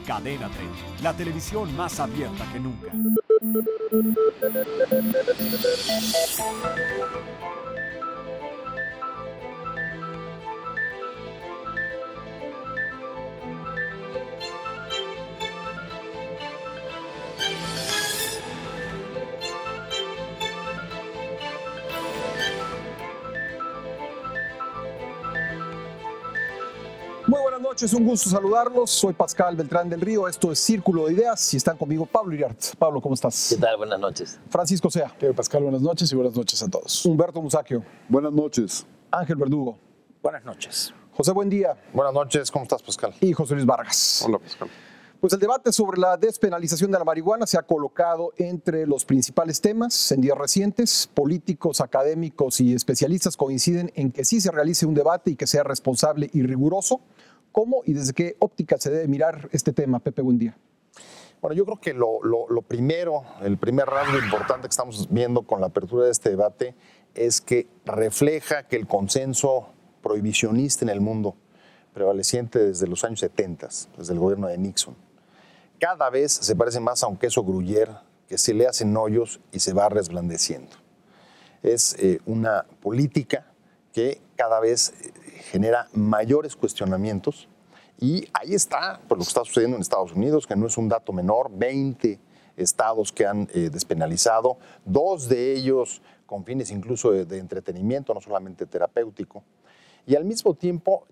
Cadena 30, la televisión más abierta que nunca. Muy buenas noches, un gusto saludarlos. Soy Pascal Beltrán del Río, esto es Círculo de Ideas y están conmigo Pablo Iriart. Pablo, ¿cómo estás? ¿Qué tal? Buenas noches. Francisco Sea. Pascal, buenas noches y buenas noches a todos. Humberto Musacchio. Buenas noches. Ángel Verdugo. Buenas noches. José Buendía. Buenas noches, ¿cómo estás, Pascal? Y José Luis Vargas. Hola, Pascal. Pues el debate sobre la despenalización de la marihuana se ha colocado entre los principales temas en días recientes. Políticos, académicos y especialistas coinciden en que sí se realice un debate y que sea responsable y riguroso. ¿Cómo y desde qué óptica se debe mirar este tema, Pepe Buendía? Bueno, yo creo que lo primero, el primer rasgo importante que estamos viendo con la apertura de este debate es que refleja que el consenso prohibicionista en el mundo, prevaleciente desde los años 70, desde el gobierno de Nixon, cada vez se parece más a un queso gruyère que se le hacen hoyos y se va resplandeciendo. Es una política que cada vez genera mayores cuestionamientos y ahí está pues, lo que está sucediendo en Estados Unidos, que no es un dato menor, 20 estados que han despenalizado, 2 de ellos con fines incluso de entretenimiento, no solamente terapéutico, y al mismo tiempo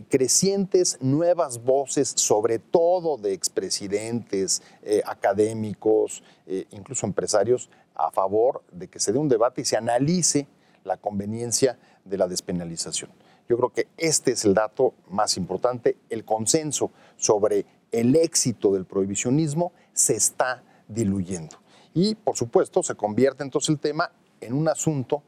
crecientes nuevas voces, sobre todo de expresidentes, académicos, incluso empresarios, a favor de que se dé un debate y se analice la conveniencia de la despenalización. Yo creo que este es el dato más importante. El consenso sobre el éxito del prohibicionismo se está diluyendo. Y, por supuesto, se convierte entonces el tema en un asunto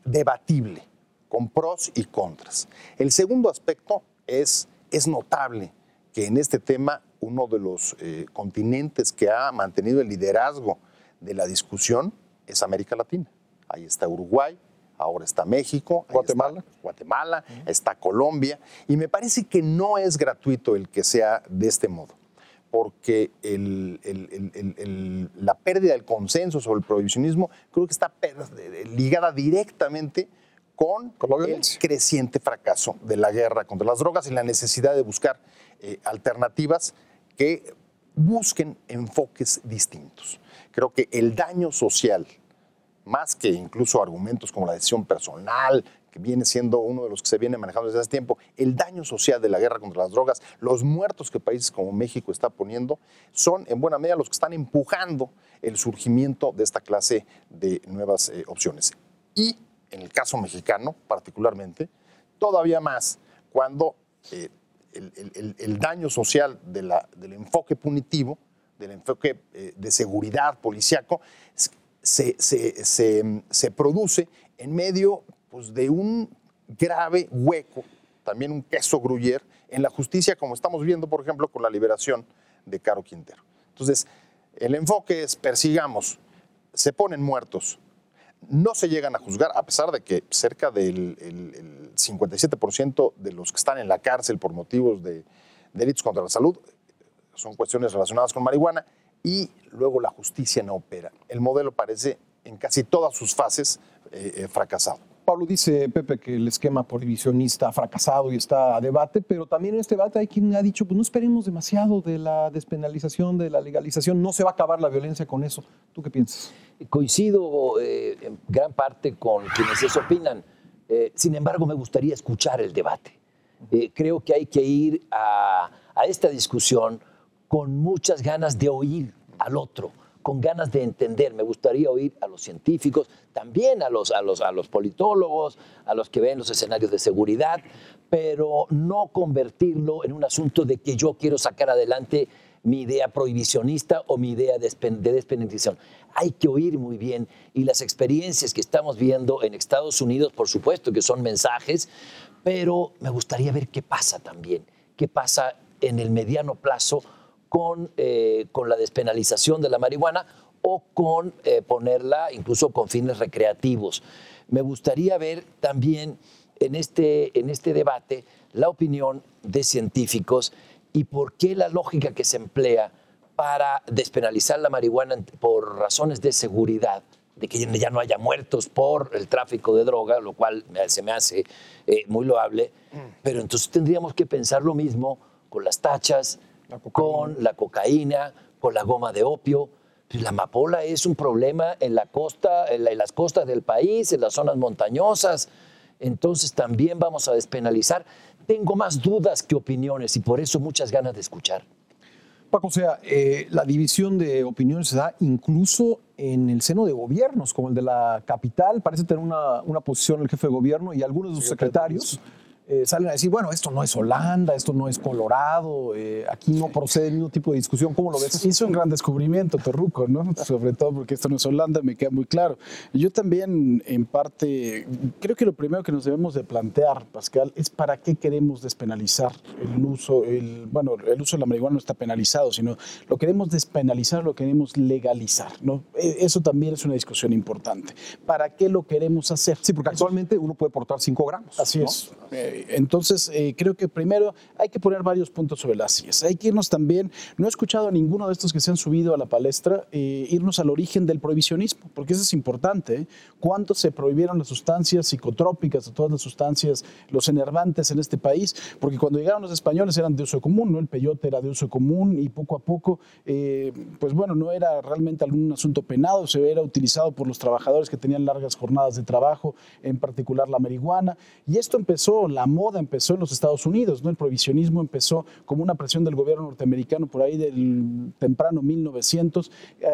debatible, con pros y contras. El segundo aspecto es notable que en este tema uno de los continentes que ha mantenido el liderazgo de la discusión es América Latina. Ahí está Uruguay, ahora está México, Guatemala, está Colombia, y me parece que no es gratuito el que sea de este modo, porque la pérdida del consenso sobre el prohibicionismo creo que está ligada directamente con el creciente fracaso de la guerra contra las drogas y la necesidad de buscar alternativas que busquen enfoques distintos. Creo que el daño social, más que incluso argumentos como la decisión personal, que viene siendo uno de los que se viene manejando desde hace tiempo, el daño social de la guerra contra las drogas, los muertos que países como México está poniendo, son en buena medida los que están empujando el surgimiento de esta clase de nuevas opciones. Y en el caso mexicano, particularmente, todavía más cuando el daño social del enfoque punitivo, del enfoque de seguridad policíaco, se produce en medio pues, de un grave hueco, también un queso gruyère, en la justicia, como estamos viendo, por ejemplo, con la liberación de Caro Quintero. Entonces, el enfoque es persigamos, se ponen muertos, no se llegan a juzgar, a pesar de que cerca del 57% de los que están en la cárcel por motivos de delitos contra la salud son cuestiones relacionadas con marihuana, y luego la justicia no opera. El modelo parece en casi todas sus fases fracasado. Pablo, dice Pepe que el esquema prohibicionista ha fracasado y está a debate, pero también en este debate hay quien ha dicho, pues no esperemos demasiado de la despenalización, de la legalización, no se va a acabar la violencia con eso. ¿Tú qué piensas? Coincido en gran parte con quienes eso opinan. Sin embargo, me gustaría escuchar el debate. Creo que hay que ir a esta discusión con muchas ganas de oír al otro, con ganas de entender. Me gustaría oír a los científicos, también a los politólogos, a los que ven los escenarios de seguridad, pero no convertirlo en un asunto de que yo quiero sacar adelante mi idea prohibicionista o mi idea de despenalización. Hay que oír muy bien, y las experiencias que estamos viendo en Estados Unidos, por supuesto que son mensajes, pero me gustaría ver qué pasa también, qué pasa en el mediano plazo con la despenalización de la marihuana o con ponerla incluso con fines recreativos. Me gustaría ver también en este debate la opinión de científicos y por qué la lógica que se emplea para despenalizar la marihuana por razones de seguridad, de que ya no haya muertos por el tráfico de droga, lo cual se me hace muy loable, pero entonces tendríamos que pensar lo mismo con las tachas, con la cocaína, con la goma de opio. La amapola es un problema en la costa, en las costas del país, en las zonas montañosas. Entonces también vamos a despenalizar. Tengo más dudas que opiniones y por eso muchas ganas de escuchar. Paco, o sea, la división de opiniones se da incluso en el seno de gobiernos, como el de la capital. Parece tener una posición el jefe de gobierno y algunos de sus secretarios salen a decir, bueno, esto no es Holanda, esto no es Colorado, aquí no procede ningún tipo de discusión. ¿Cómo lo ves? Hizo un gran descubrimiento, Torruco, ¿no? Sobre todo porque esto no es Holanda, me queda muy claro. Yo también, en parte, creo que lo primero que nos debemos de plantear, Pascal, es para qué queremos despenalizar el uso. El uso de la marihuana no está penalizado, sino lo queremos despenalizar, lo queremos legalizar, ¿no? Eso también es una discusión importante. ¿Para qué lo queremos hacer? Sí, porque actualmente uno puede portar 5 gramos. Así ¿no? es. Entonces, creo que primero hay que poner varios puntos sobre las sillas. Hay que irnos también, no he escuchado a ninguno de estos que se han subido a la palestra, irnos al origen del prohibicionismo, porque eso es importante. ¿Cuánto se prohibieron las sustancias psicotrópicas, todas las sustancias, los enervantes en este país? Porque cuando llegaron los españoles eran de uso común, ¿no? El peyote era de uso común y poco a poco, pues bueno, no era realmente algún asunto penado, se era utilizado por los trabajadores que tenían largas jornadas de trabajo, en particular la marihuana. Y esto empezó, la moda empezó en los Estados Unidos, ¿no? El prohibicionismo empezó como una presión del gobierno norteamericano por ahí del temprano 1900,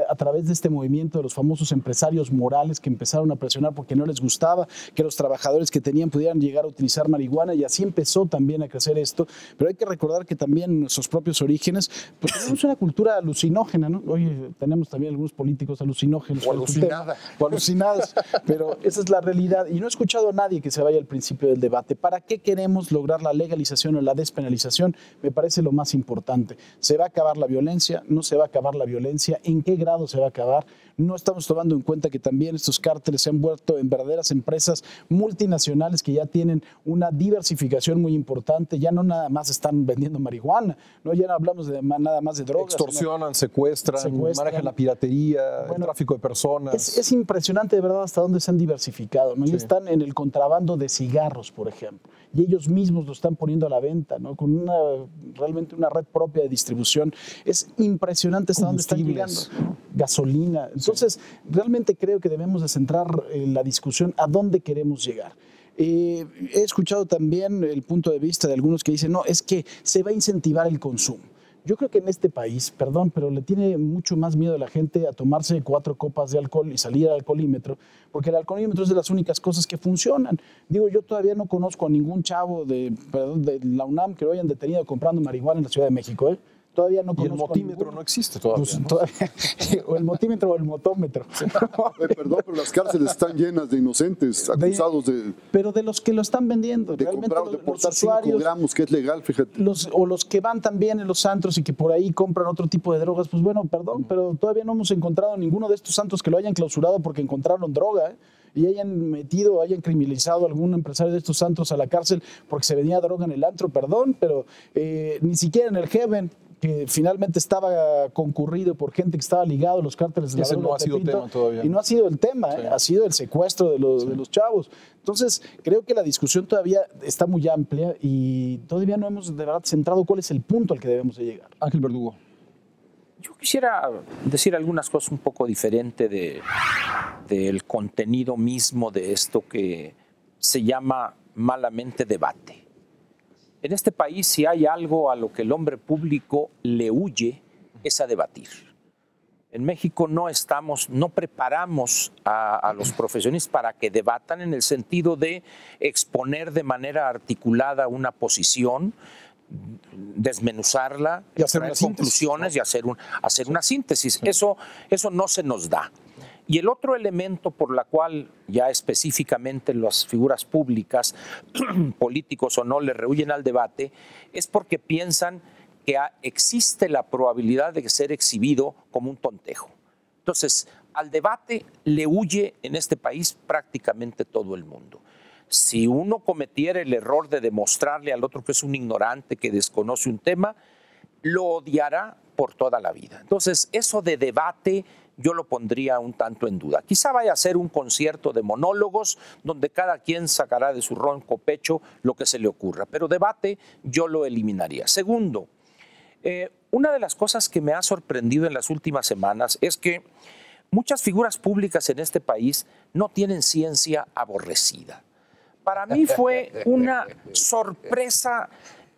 a través de este movimiento de los famosos empresarios morales que empezaron a presionar porque no les gustaba que los trabajadores que tenían pudieran llegar a utilizar marihuana, y así empezó también a crecer esto. Pero hay que recordar que también en nuestros propios orígenes, pues tenemos una cultura alucinógena, ¿no? Hoy tenemos también algunos políticos alucinógenos. O alucinada. O alucinados, pero esa es la realidad. Y no he escuchado a nadie que se vaya al principio del debate. ¿Para qué queremos lograr la legalización o la despenalización? Me parece lo más importante. ¿Se va a acabar la violencia? ¿No se va a acabar la violencia? ¿En qué grado se va a acabar? No estamos tomando en cuenta que también estos cárteles se han vuelto en verdaderas empresas multinacionales que ya tienen una diversificación muy importante. Ya no nada más están vendiendo marihuana, ¿no? Ya no hablamos de nada más de drogas. Extorsionan, secuestran, manejan la piratería, el tráfico de personas. Es impresionante de verdad hasta dónde se han diversificado, ¿no? Sí. Y están en el contrabando de cigarros, por ejemplo. Y ellos mismos lo están poniendo a la venta, ¿no? Con realmente una red propia de distribución. Es impresionante hasta dónde están llegando. Gasolina. Entonces, realmente creo que debemos de centrar la discusión a dónde queremos llegar. He escuchado también el punto de vista de algunos que dicen, no, es que se va a incentivar el consumo. Yo creo que en este país, perdón, pero le tiene mucho más miedo a la gente a tomarse 4 copas de alcohol y salir al alcoholímetro, porque el alcoholímetro es de las únicas cosas que funcionan. Digo, yo todavía no conozco a ningún chavo de la UNAM que lo hayan detenido comprando marihuana en la Ciudad de México, ¿eh? Todavía no conozco. Y el motímetro no existe todavía, pues, ¿no? Todavía, o el motímetro o el motómetro. Perdón, pero las cárceles están llenas de inocentes acusados de... Pero de los que lo están vendiendo. De comprar o de portar 5 gramos, que es legal, fíjate. O los que van también en los antros y que por ahí compran otro tipo de drogas, pues bueno, perdón, pero todavía no hemos encontrado ninguno de estos santos que lo hayan clausurado porque encontraron droga, ¿eh? Y hayan criminalizado a algún empresario de estos santos a la cárcel porque se vendía droga en el antro, perdón, pero ni siquiera en el Heaven, que finalmente estaba concurrido por gente que estaba ligado a los cárteles de la droga. No ha sido tema todavía. Y no ha sido el tema, sí. Ha sido el secuestro de los chavos. Entonces, creo que la discusión todavía está muy amplia y todavía no hemos de verdad centrado cuál es el punto al que debemos de llegar. Ángel Verdugo. Yo quisiera decir algunas cosas un poco diferentes del contenido mismo de esto que se llama malamente debate. En este país, si hay algo a lo que el hombre público le huye, es a debatir. En México no preparamos a los profesionistas para que debatan en el sentido de exponer de manera articulada una posición, desmenuzarla, y hacer unas conclusiones, ¿no? Y hacer una síntesis. Sí. Eso no se nos da. Y el otro elemento por la cual ya específicamente las figuras públicas, políticos o no, le rehuyen al debate, es porque piensan que existe la probabilidad de ser exhibido como un tontejo. Entonces, al debate le huye en este país prácticamente todo el mundo. si uno cometiera el error de demostrarle al otro que es un ignorante, que desconoce un tema, lo odiará por toda la vida. Entonces, eso de debate yo lo pondría un tanto en duda. Quizá vaya a ser un concierto de monólogos donde cada quien sacará de su ronco pecho lo que se le ocurra, pero debate yo lo eliminaría. Segundo, una de las cosas que me ha sorprendido en las últimas semanas es que muchas figuras públicas en este país no tienen ciencia aborrecida. Para mí fue una sorpresa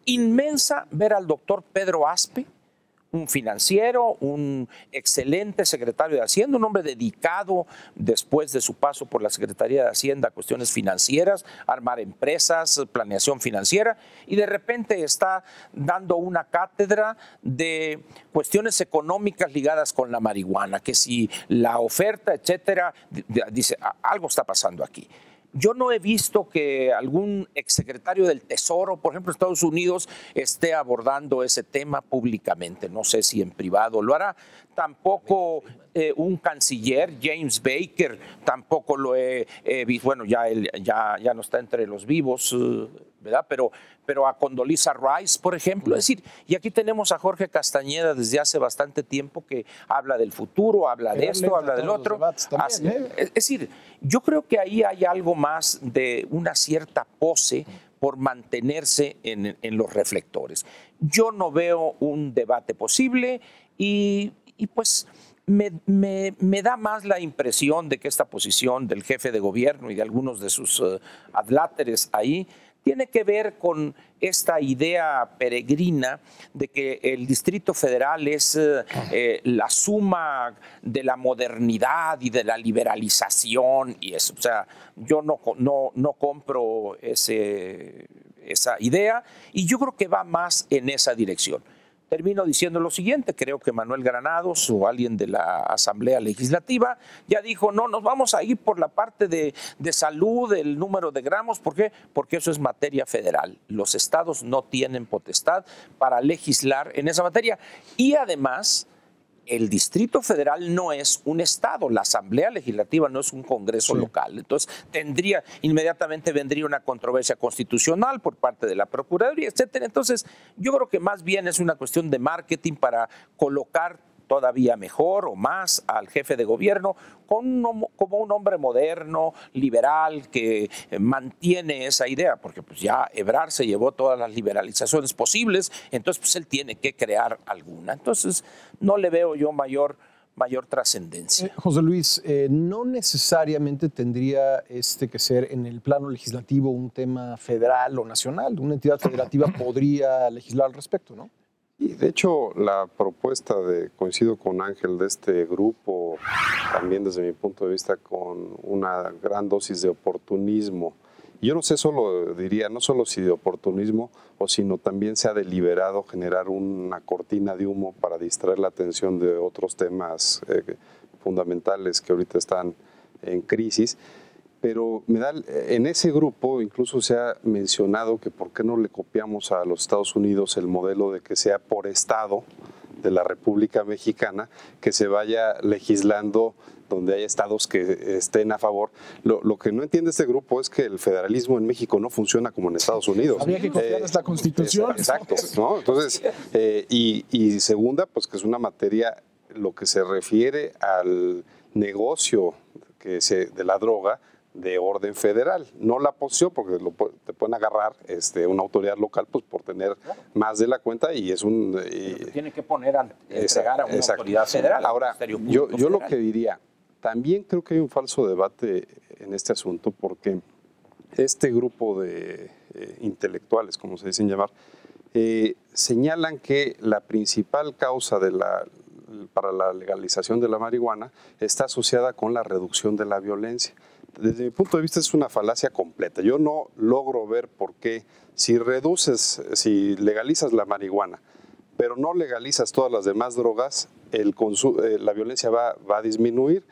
inmensa ver al doctor Pedro Aspe, un financiero, un excelente secretario de Hacienda, un hombre dedicado después de su paso por la Secretaría de Hacienda a cuestiones financieras, armar empresas, planeación financiera, y de repente está dando una cátedra de cuestiones económicas ligadas con la marihuana, que si la oferta, etcétera, dice, algo está pasando aquí. Yo no he visto que algún exsecretario del Tesoro, por ejemplo, Estados Unidos, esté abordando ese tema públicamente. No sé si en privado lo hará. Tampoco un canciller, James Baker, tampoco lo he visto. Bueno, ya no está entre los vivos, ¿verdad? Pero a Condoleezza Rice, por ejemplo. Es decir, y aquí tenemos a Jorge Castañeda desde hace bastante tiempo que habla del futuro, habla de esto, habla del otro. Es decir, yo creo que ahí hay algo más de una cierta pose por mantenerse en los reflectores. Yo no veo un debate posible y pues me da más la impresión de que esta posición del jefe de gobierno y de algunos de sus adláteres ahí tiene que ver con esta idea peregrina de que el Distrito Federal es la suma de la modernidad y de la liberalización y eso. O sea, yo no compro esa idea y yo creo que va más en esa dirección. Termino diciendo lo siguiente, creo que Manuel Granados o alguien de la Asamblea Legislativa ya dijo, no, nos vamos a ir por la parte de salud, el número de gramos. ¿Por qué? Porque eso es materia federal. Los estados no tienen potestad para legislar en esa materia. Y además, el Distrito Federal no es un estado, la Asamblea Legislativa no es un congreso local. Entonces, inmediatamente vendría una controversia constitucional por parte de la Procuraduría, etcétera. Entonces, yo creo que más bien es una cuestión de marketing para colocar todavía mejor o más al jefe de gobierno como un hombre moderno, liberal, que mantiene esa idea, porque pues ya Ebrard se llevó todas las liberalizaciones posibles, entonces pues él tiene que crear alguna. Entonces no le veo yo mayor trascendencia. José Luis, no necesariamente tendría que ser en el plano legislativo un tema federal o nacional. Una entidad federativa podría legislar al respecto, ¿no? Y de hecho, la propuesta coincido con Ángel, de este grupo, también desde mi punto de vista, con una gran dosis de oportunismo. Yo no sé, no solo si de oportunismo, sino también se ha deliberado generar una cortina de humo para distraer la atención de otros temas fundamentales que ahorita están en crisis. Pero en ese grupo incluso se ha mencionado que por qué no le copiamos a los Estados Unidos el modelo de que sea por estado de la República Mexicana, que se vaya legislando donde hay estados que estén a favor. Lo que no entiende este grupo es que el federalismo en México no funciona como en Estados Unidos. Habría que copiar esta Constitución. Exacto, ¿no? Entonces, y segunda, pues que es una materia, lo que se refiere al negocio de la droga, de orden federal, no la posesión, porque te pueden agarrar una autoridad local pues por tener más de la cuenta y es un... tiene que entregar a una autoridad federal. Ahora, yo lo que diría, también creo que hay un falso debate en este asunto, porque este grupo de intelectuales, como se dicen llamar, señalan que la principal causa para la legalización de la marihuana está asociada con la reducción de la violencia. Desde mi punto de vista es una falacia completa. Yo no logro ver por qué si legalizas la marihuana, pero no legalizas todas las demás drogas, la violencia va a disminuir.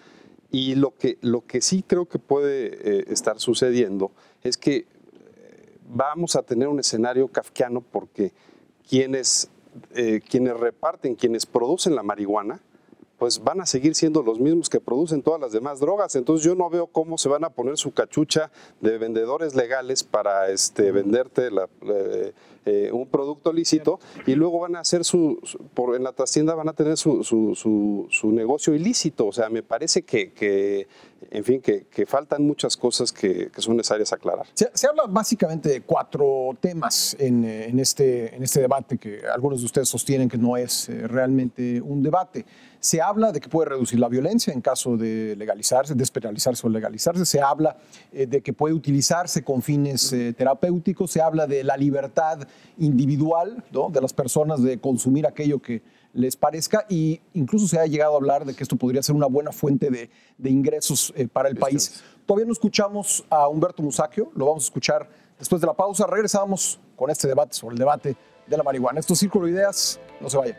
Y lo que sí creo que puede estar sucediendo es que vamos a tener un escenario kafkiano, porque quienes reparten, quienes producen la marihuana, pues van a seguir siendo los mismos que producen todas las demás drogas. Entonces yo no veo cómo se van a poner su cachucha de vendedores legales para venderte un producto lícito y luego van a hacer en la trastienda van a tener su negocio ilícito. O sea, me parece que faltan muchas cosas que son necesarias aclarar. Se habla básicamente de 4 temas en este debate que algunos de ustedes sostienen que no es realmente un debate. Se habla de que puede reducir la violencia en caso de legalizarse, despenalizarse o legalizarse. Se habla de que puede utilizarse con fines terapéuticos. Se habla de la libertad individual, ¿no?, de las personas de consumir aquello que les parezca, y incluso se ha llegado a hablar de que esto podría ser una buena fuente de ingresos para el país. Todavía no escuchamos a Humberto Musacchio, lo vamos a escuchar después de la pausa. Regresamos con este debate sobre el debate de la marihuana. Esto es Círculo de Ideas, no se vayan.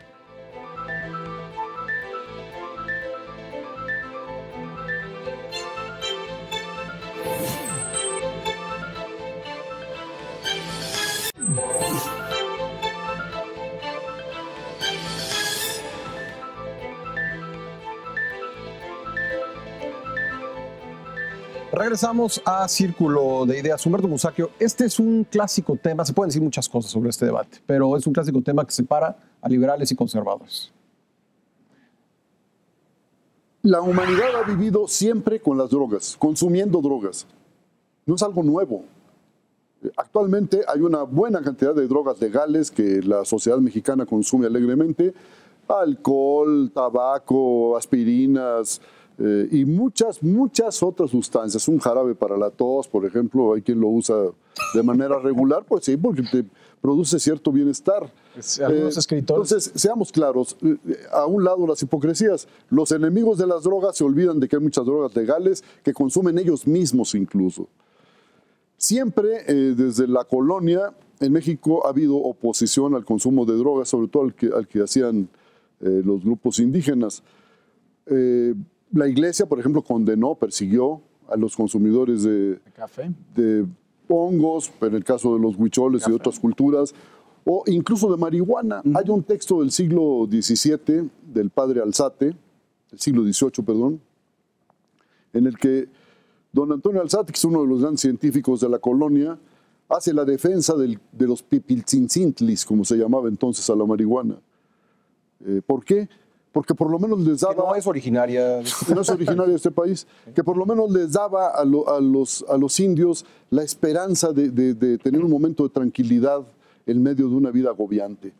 Regresamos a Círculo de Ideas. Humberto Musacchio, este es un clásico tema, se pueden decir muchas cosas sobre este debate, pero es un clásico tema que separa a liberales y conservadores. La humanidad ha vivido siempre con las drogas, consumiendo drogas. No es algo nuevo. Actualmente hay una buena cantidad de drogas legales que la sociedad mexicana consume alegremente. Alcohol, tabaco, aspirinas, y muchas otras sustancias. Un jarabe para la tos, por ejemplo, hay quien lo usa de manera regular, pues sí, porque te produce cierto bienestar. Algunos escritores. Entonces, seamos claros, a un lado las hipocresías. Los enemigos de las drogas se olvidan de que hay muchas drogas legales que consumen ellos mismos incluso. Siempre, desde la colonia, en México ha habido oposición al consumo de drogas, sobre todo al que hacían los grupos indígenas. La iglesia, por ejemplo, condenó, persiguió a los consumidores de café, de hongos, en el caso de los huicholes y de otras culturas, o incluso de marihuana. Hay un texto del siglo XVII, del padre Alzate, del siglo XVIII, perdón, en el que don Antonio Alzate, que es uno de los grandes científicos de la colonia, hace la defensa de los pipiltzintzintlis, como se llamaba entonces a la marihuana. ¿Por qué? Porque por lo menos les daba... Que no es originaria. No es originaria de este país. Que por lo menos les daba a los indios la esperanza de tener un momento de tranquilidad en medio de una vida agobiante.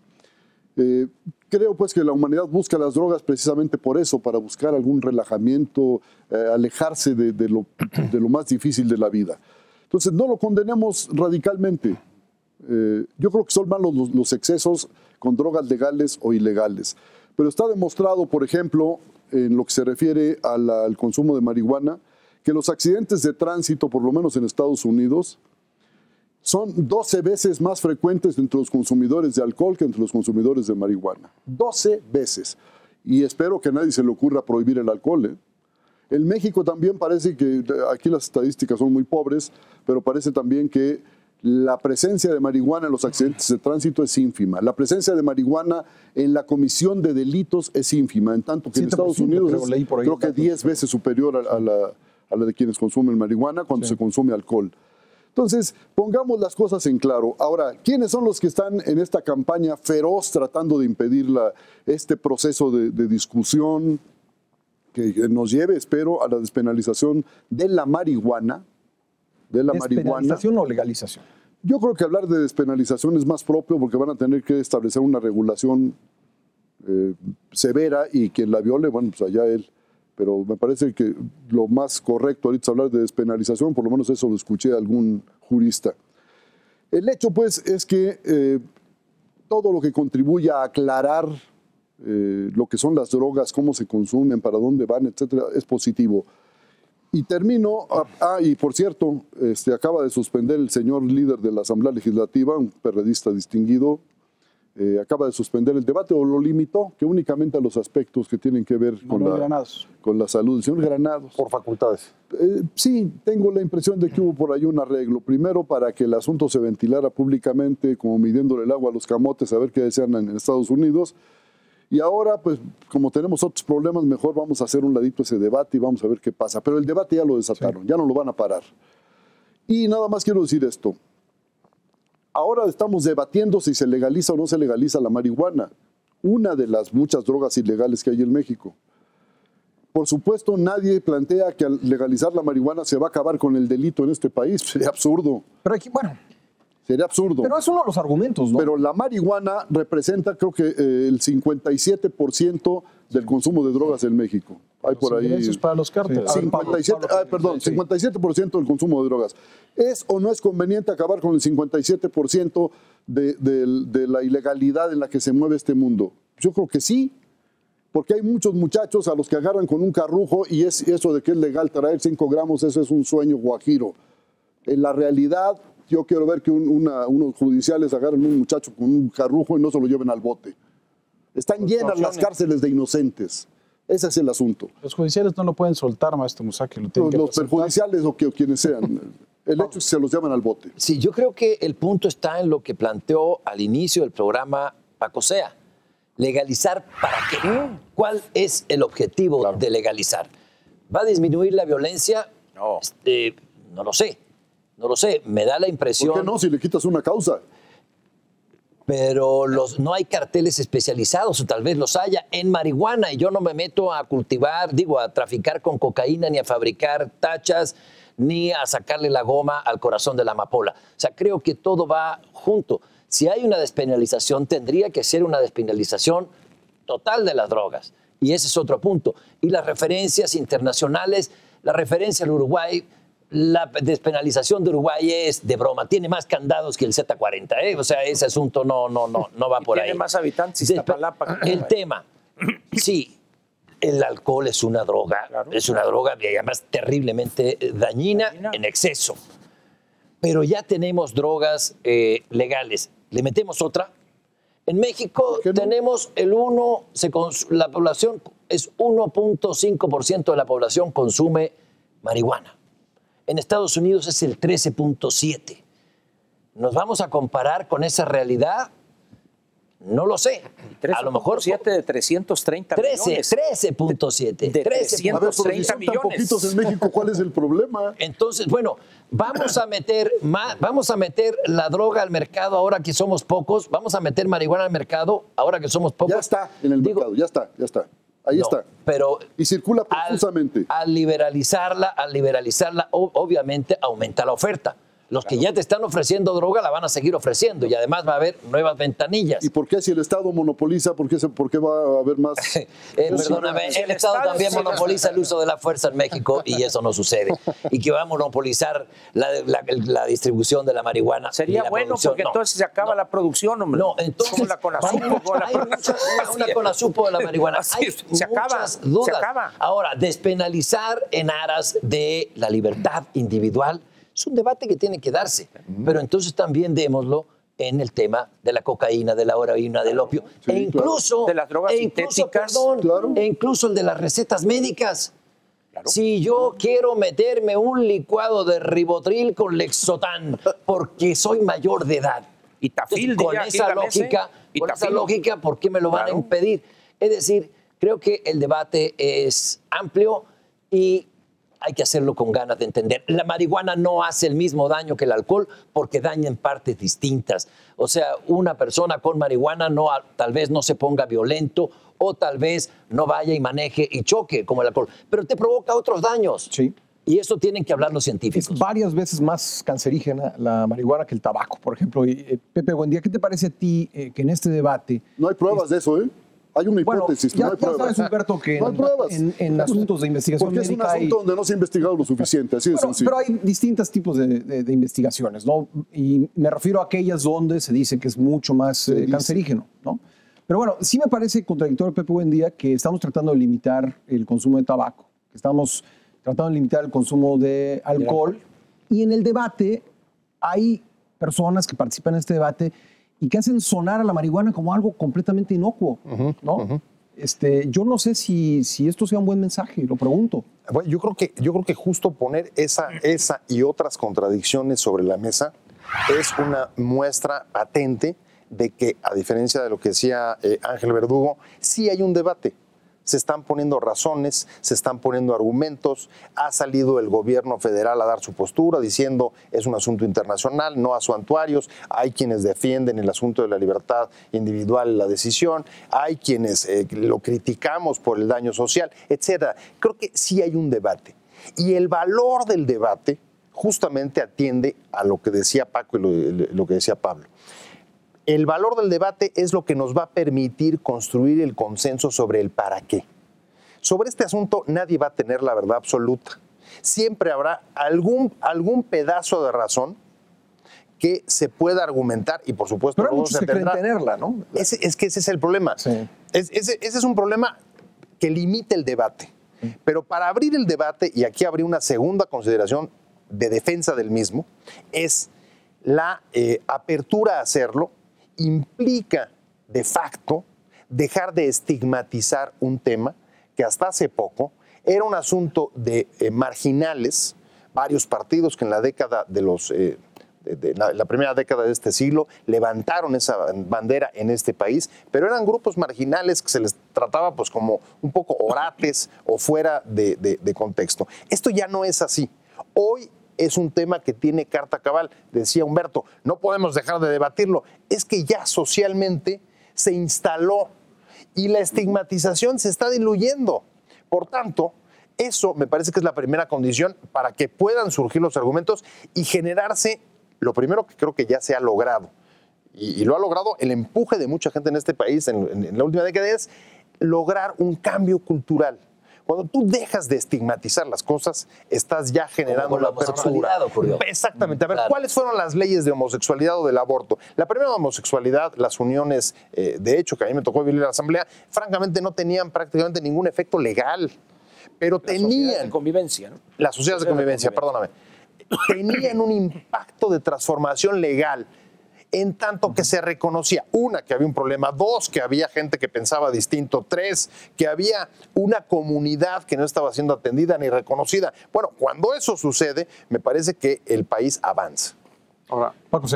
Creo pues que la humanidad busca las drogas precisamente por eso, para buscar algún relajamiento, alejarse de lo más difícil de la vida. Entonces no lo condenemos radicalmente. Yo creo que son malos los excesos con drogas legales o ilegales. Pero está demostrado, por ejemplo, en lo que se refiere al consumo de marihuana, que los accidentes de tránsito, por lo menos en Estados Unidos, son 12 veces más frecuentes entre los consumidores de alcohol que entre los consumidores de marihuana. 12 veces. Y espero que a nadie se le ocurra prohibir el alcohol. En México también parece que, aquí las estadísticas son muy pobres, pero parece también que la presencia de marihuana en los accidentes de tránsito es ínfima. La presencia de marihuana en la comisión de delitos es ínfima, en tanto que en Estados Unidos creo que 10 veces superior a la de quienes consumen marihuana cuando se consume alcohol. Entonces, pongamos las cosas en claro. Ahora, ¿quiénes son los que están en esta campaña feroz tratando de impedir este proceso de discusión que nos lleve, espero, a la despenalización de la marihuana? ¿Despenalización o legalización? Yo creo que hablar de despenalización es más propio porque van a tener que establecer una regulación severa y quien la viole, bueno, pues allá él. Pero me parece que lo más correcto ahorita es hablar de despenalización, por lo menos eso lo escuché de algún jurista. El hecho, pues, es que todo lo que contribuya a aclarar lo que son las drogas, cómo se consumen, para dónde van, etcétera, es positivo. Y termino, y por cierto, acaba de suspender el señor líder de la Asamblea Legislativa, un perredista distinguido, acaba de suspender el debate o lo limitó, que únicamente a los aspectos que tienen que ver con la salud. El señor Granados. Por facultades. Sí, tengo la impresión de que hubo por ahí un arreglo. Primero, para que el asunto se ventilara públicamente, como midiéndole el agua a los camotes, a ver qué desean en Estados Unidos. Y ahora, pues, como tenemos otros problemas, mejor vamos a hacer un ladito ese debate y vamos a ver qué pasa. Pero el debate ya lo desataron, ya no lo van a parar. Y nada más quiero decir esto. Ahora estamos debatiendo si se legaliza o no se legaliza la marihuana, una de las muchas drogas ilegales que hay en México. Por supuesto, nadie plantea que al legalizar la marihuana se va a acabar con el delito en este país. Sería absurdo. Pero aquí, bueno, Sería absurdo. pero es uno de los argumentos, ¿no? Pero la marihuana representa, creo que el 57% del consumo de drogas en México. Hay por ahí. Ingresos para los cárteles. 57% del consumo de drogas. ¿Es o no es conveniente acabar con el 57% de la ilegalidad en la que se mueve este mundo? Yo creo que sí, porque hay muchos muchachos a los que agarran con un carrujo y eso de que es legal traer 5 gramos, eso es un sueño guajiro. En la realidad, yo quiero ver que unos judiciales agarren un muchacho con un carrujo y no se lo lleven al bote. Están llenas las cárceles de inocentes. Ese es el asunto. Los judiciales no lo pueden soltar, maestro Musacchio. Los perjudiciales o quienes sean. El hecho es que se los llaman al bote. Sí, yo creo que el punto está en lo que planteó al inicio del programa Paco Sea. ¿Legalizar para qué? ¿Cuál es el objetivo de legalizar? ¿Va a disminuir la violencia? No. No lo sé. No lo sé. Me da la impresión... ¿Por qué no? Si le quitas una causa. Pero no hay carteles especializados, o tal vez los haya, en marihuana, y yo no me meto a cultivar, a traficar con cocaína, ni a fabricar tachas, ni a sacarle la goma al corazón de la amapola. O sea, creo que todo va junto. Si hay una despenalización, tendría que ser una despenalización total de las drogas. Y ese es otro punto. Y las referencias internacionales, la referencia al Uruguay... La despenalización de Uruguay es de broma. Tiene más candados que el Z40, ¿eh? O sea, ese asunto no va por ahí. Tiene más habitantes Iztapalapa. El tema, sí, el alcohol es una droga. Claro. Es una droga y además terriblemente dañina en exceso. Pero ya tenemos drogas legales. ¿Le metemos otra? En México tenemos la población es 1.5% de la población consume marihuana. En Estados Unidos es el 13.7%. ¿Nos vamos a comparar con esa realidad? No lo sé. A lo mejor 7 de 330 millones. 13.7. De 330 millones. Tan poquitos en México, ¿cuál es el problema? Entonces, bueno, vamos a meter la droga al mercado ahora que somos pocos. Vamos a meter marihuana al mercado ahora que somos pocos. Ya está en el mercado, ya está. Ahí está. Pero y circula profusamente. Al liberalizarla, obviamente aumenta la oferta. Los que ya te están ofreciendo droga la van a seguir ofreciendo y además va a haber nuevas ventanillas. ¿Y por qué si el Estado monopoliza, por qué va a haber más? Perdóname, el Estado también monopoliza el uso de la fuerza en México y eso no sucede. Y que va a monopolizar la distribución de la marihuana. Sería bueno porque entonces se acaba la producción, hombre. No, entonces como la Conasupo. Hay una Conasupo de la marihuana. Hay se acaba, dudas. Se acaba. Ahora, despenalizar en aras de la libertad individual es un debate que tiene que darse, pero entonces también démoslo en el tema de la cocaína, de la heroína, del opio, sí, e incluso, de las drogas sintéticas, e incluso el de las recetas médicas. Claro. Si yo quiero meterme un licuado de Ribotril con Lexotan porque soy mayor de edad, y Tafil, con esa lógica, ¿por qué me lo van a impedir? Es decir, creo que el debate es amplio y hay que hacerlo con ganas de entender. La marihuana no hace el mismo daño que el alcohol porque daña en partes distintas. O sea, una persona con marihuana tal vez no se ponga violento o tal vez no vaya y maneje y choque como el alcohol, pero te provoca otros daños. Sí. Y eso tienen que hablar los científicos. Es varias veces más cancerígena la marihuana que el tabaco, por ejemplo. Pepe, buen día. ¿Qué te parece a ti que en este debate... No hay pruebas de eso, ¿eh? Hay una hipótesis, bueno, no hay pruebas. Ya sabes, Humberto, que no hay pruebas. En asuntos de investigación porque médica... Porque es un asunto donde no se ha investigado lo suficiente, así de sencillo. Pero hay distintos tipos de investigaciones, ¿no? Y me refiero a aquellas donde se dice que es mucho más cancerígeno, ¿no? Pero bueno, sí me parece contradictorio, Pepe Buendía, que estamos tratando de limitar el consumo de tabaco, que estamos tratando de limitar el consumo de alcohol, y en el debate hay personas que participan en este debate y que hacen sonar a la marihuana como algo completamente inocuo, ¿no? Yo no sé si esto sea un buen mensaje, lo pregunto. Bueno, yo creo que justo poner esa y otras contradicciones sobre la mesa es una muestra patente de que, a diferencia de lo que decía Ángel Verdugo, sí hay un debate. Se están poniendo razones, se están poniendo argumentos. Ha salido el gobierno federal a dar su postura diciendo es un asunto internacional, no a santuarios. Hay quienes defienden el asunto de la libertad individual y la decisión. Hay quienes lo criticamos por el daño social, etcétera. Creo que sí hay un debate. Y el valor del debate justamente atiende a lo que decía Paco y lo que decía Pablo. El valor del debate es lo que nos va a permitir construir el consenso sobre el para qué. Sobre este asunto nadie va a tener la verdad absoluta. Siempre habrá algún pedazo de razón que se pueda argumentar y por supuesto pero luego muchos se que creen tendrá. tenerla, ¿no? Es que ese es el problema. Sí. Ese es un problema que limita el debate. Pero para abrir el debate, y aquí habría una segunda consideración de defensa del mismo, es la apertura a hacerlo implica de facto dejar de estigmatizar un tema que hasta hace poco era un asunto de marginales, varios partidos que en la década de la primera década de este siglo levantaron esa bandera en este país, pero eran grupos marginales que se les trataba pues como un poco orates o fuera de contexto. Esto ya no es así. Hoy es un tema que tiene carta cabal. Decía Humberto, no podemos dejar de debatirlo. Es que ya socialmente se instaló y la estigmatización se está diluyendo. Por tanto, eso me parece que es la primera condición para que puedan surgir los argumentos y generarse lo primero que creo que ya se ha logrado. Y lo ha logrado el empuje de mucha gente en este país en la última década, es lograr un cambio cultural. Cuando tú dejas de estigmatizar las cosas, estás ya generando la apertura. Exactamente. A ver, ¿cuáles fueron las leyes de homosexualidad o del aborto? La primera de homosexualidad, las uniones, de hecho, que a mí me tocó vivir en la Asamblea, francamente no tenían prácticamente ningún efecto legal, pero tenían... de convivencia, ¿no? Las sociedades de convivencia, perdóname. Tenían un impacto de transformación legal, en tanto que se reconocía, una, que había un problema, dos, que había gente que pensaba distinto, tres, que había una comunidad que no estaba siendo atendida ni reconocida. Bueno, cuando eso sucede, me parece que el país avanza. Ahora, Paco,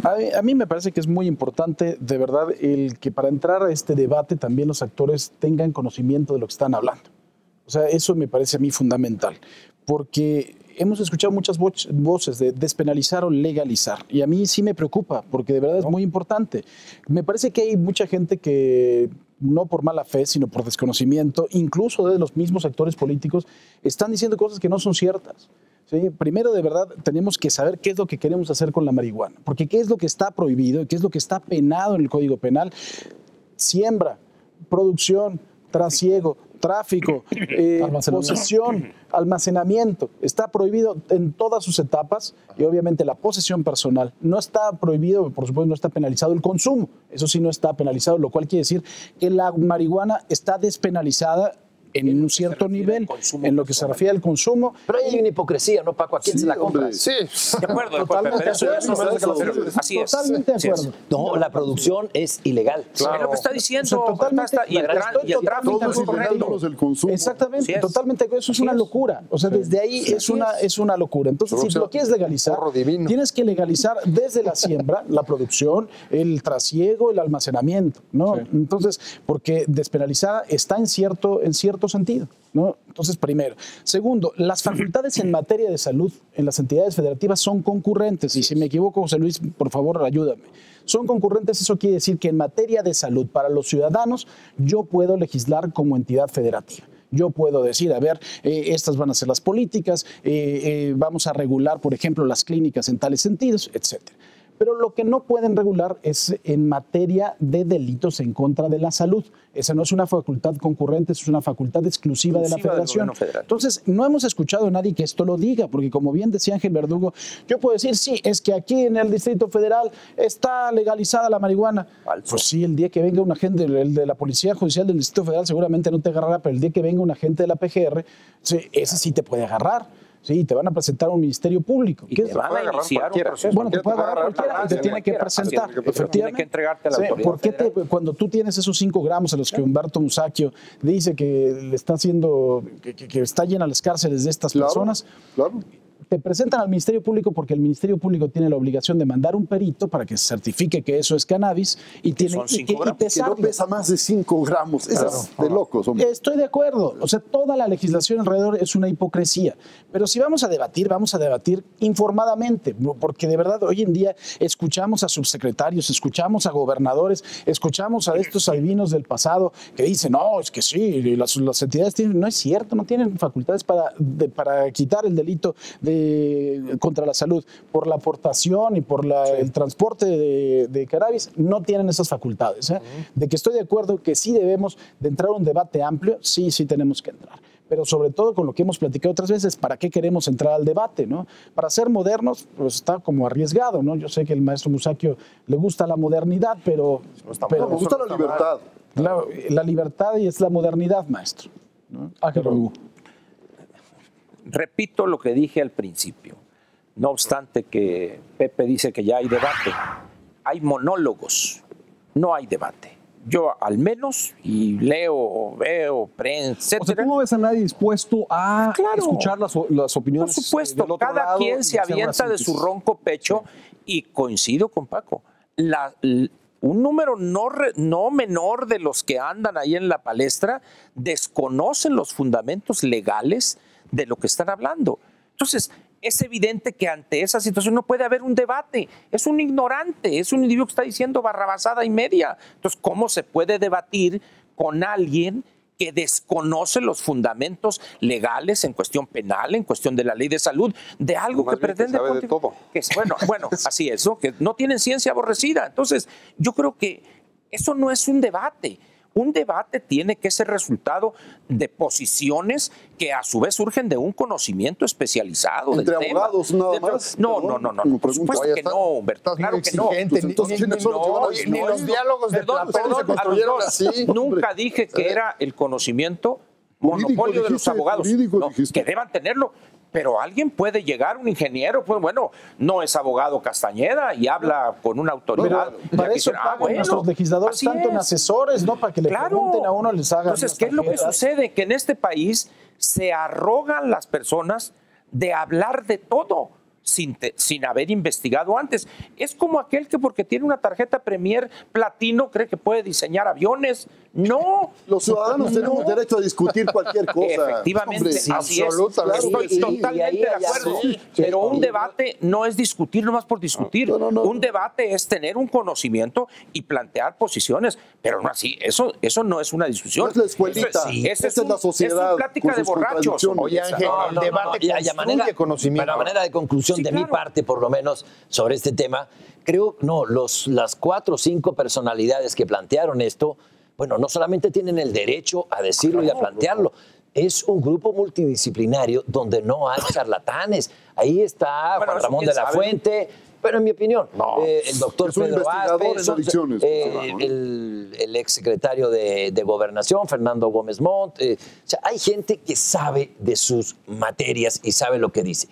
a mí me parece que es muy importante, de verdad, el que para entrar a este debate también los actores tengan conocimiento de lo que están hablando. O sea, eso me parece a mí fundamental, porque hemos escuchado muchas voces de despenalizar o legalizar, y a mí sí me preocupa, porque de verdad es muy importante. Me parece que hay mucha gente que, no por mala fe, sino por desconocimiento, incluso de los mismos actores políticos, están diciendo cosas que no son ciertas. ¿Sí? Primero, de verdad, tenemos que saber qué es lo que queremos hacer con la marihuana, porque qué es lo que está prohibido, qué es lo que está penado en el Código Penal. Siembra, producción, trasiego, tráfico, posesión, almacenamiento. Está prohibido en todas sus etapas, y obviamente la posesión personal. No está prohibido, por supuesto, no está penalizado el consumo. Eso sí no está penalizado, lo cual quiere decir que la marihuana está despenalizada en un cierto nivel, en lo que se refiere al consumo. Pero hay una hipocresía, ¿no, Paco? ¿A quién se la compra? Sí. De acuerdo, Totalmente de acuerdo. Así es. Totalmente de acuerdo. No, la producción es ilegal. Claro. Es lo que está diciendo. O sea, totalmente, y el tráfico Todo es ilegal menos el consumo. Exactamente, es. totalmente. Eso es una locura. O sea, desde ahí es una locura. Entonces, si lo quieres legalizar, tienes que legalizar desde la siembra, la producción, el trasiego, el almacenamiento, ¿no? Sí. Entonces, porque despenalizada está en cierto sentido, ¿no? Entonces, primero. Segundo, las facultades en materia de salud en las entidades federativas son concurrentes. Y si me equivoco, José Luis, por favor, ayúdame. Son concurrentes, eso quiere decir que en materia de salud para los ciudadanos, yo puedo legislar como entidad federativa. Yo puedo decir, a ver, estas van a ser las políticas, vamos a regular, por ejemplo, las clínicas en tales sentidos, etcétera. Pero lo que no pueden regular es en materia de delitos en contra de la salud. Esa no es una facultad concurrente, es una facultad exclusiva de la Federación. Entonces, no hemos escuchado a nadie que esto lo diga, porque como bien decía Ángel Verdugo, yo puedo decir, sí, es que aquí en el Distrito Federal está legalizada la marihuana. Falso. Pues sí, el día que venga un agente, el de la Policía Judicial del Distrito Federal seguramente no te agarrará, pero el día que venga un agente de la PGR, sí, ese sí te puede agarrar. Sí, te van a presentar a un ministerio público. Y te van a iniciar un proceso. Bueno, te puede agarrar cualquiera y te tiene que presentar. Tiene que entregarte a la autoridad. ¿Por qué cuando tú tienes esos 5 gramos a los que Humberto Musacchio dice que le está haciendo, que está llena las cárceles de estas personas? Claro. te presentan al Ministerio Público porque el Ministerio Público tiene la obligación de mandar un perito para que certifique que eso es cannabis y son 5 gramos. Que pesarlo. no pesa más de 5 gramos. Eso es de locos, hombre. Estoy de acuerdo. O sea, toda la legislación alrededor es una hipocresía. Pero si vamos a debatir informadamente, porque de verdad hoy en día escuchamos a subsecretarios, escuchamos a gobernadores, escuchamos a estos albinos del pasado que dicen, no, es que sí, las entidades tienen, no es cierto, no tienen facultades para quitar el delito contra la salud por la aportación y por el transporte de cannabis, no tienen esas facultades. De que estoy de acuerdo que sí debemos de entrar a un debate amplio, sí tenemos que entrar. Pero sobre todo con lo que hemos platicado otras veces, ¿para qué queremos entrar al debate? ¿No? Para ser modernos, pues está como arriesgado, ¿no? Yo sé que el maestro Musacchio le gusta la modernidad, pero Me gusta la libertad. la libertad y es la modernidad, maestro, ¿no? Repito lo que dije al principio. No obstante que Pepe dice que ya hay debate, hay monólogos, no hay debate. Yo al menos, y leo, veo, prensa, etcétera. O sea, tú no ves a nadie dispuesto a Claro. escuchar las opiniones. Por supuesto, del otro cada lado quien y se hacer una avienta de su síntesis. ronco pecho y coincido con Paco. Un número no menor de los que andan ahí en la palestra desconocen los fundamentos legales de lo que están hablando. Entonces, es evidente que ante esa situación no puede haber un debate. Es un ignorante, es un individuo que está diciendo barrabasada y media. Entonces, ¿cómo se puede debatir con alguien que desconoce los fundamentos legales en cuestión penal, en cuestión de la ley de salud, de algo Más que bien que pretende sabe de todo. bueno, así es, ¿no? Que no tienen ciencia aborrecida. Entonces, yo creo que eso no es un debate. Un debate tiene que ser resultado de posiciones que a su vez surgen de un conocimiento especializado ¿Entre del tema. abogados nada más? No, Perdón, no. como Por pregunta. supuesto Oye, que no, Humberto. Estás Claro muy que no. exigente. Entonces, ¿quiénes son los que van a Oye, ni los diálogos de Perdón, Platón se a los construyeron dos. así. Nunca dije que era el conocimiento monopolio de los dijiste, abogados. jurídico No, dijiste. que deban tenerlo. Pero alguien puede llegar, un ingeniero, pues bueno, no es abogado Castañeda y habla con una autoridad. Pero para eso pagan nuestros legisladores así tanto en es. asesores, ¿no? Para que le pregunten a uno, les hagan. Entonces, ¿qué es lo que sucede? Que en este país se arrogan las personas de hablar de todo sin haber investigado antes. Es como aquel que porque tiene una tarjeta Premier Platino cree que puede diseñar aviones. No. Los ciudadanos tenemos derecho a discutir cualquier cosa. Efectivamente, Hombre, así es. absolutamente. Estoy Sí, totalmente y ahí de hay acuerdo. algo. Sí, Pero un sí. debate no es discutir nomás por discutir. No. Un debate es tener un conocimiento y plantear posiciones. Pero no así, eso no es una discusión. No es la escuelita. Eso Esta es la sociedad Es una plática con de sus borrachos. contradicciones. Oye, Ángel, el debate Y a construye manera, conocimiento. pero a manera de conclusión Sí, de mi claro. parte, por lo menos, sobre este tema, creo, las 4 o 5 personalidades que plantearon esto, bueno, no solamente tienen el derecho a decirlo y a plantearlo, es un grupo multidisciplinario donde no hay charlatanes. Ahí está Bueno, Juan eso Ramón quién de la sabe. Fuente, pero en mi opinión, el doctor Es un Pedro investigador Aspe, en adicciones, el exsecretario de Gobernación, Fernando Gómez Montt. O sea, hay gente que sabe de sus materias y sabe lo que dice.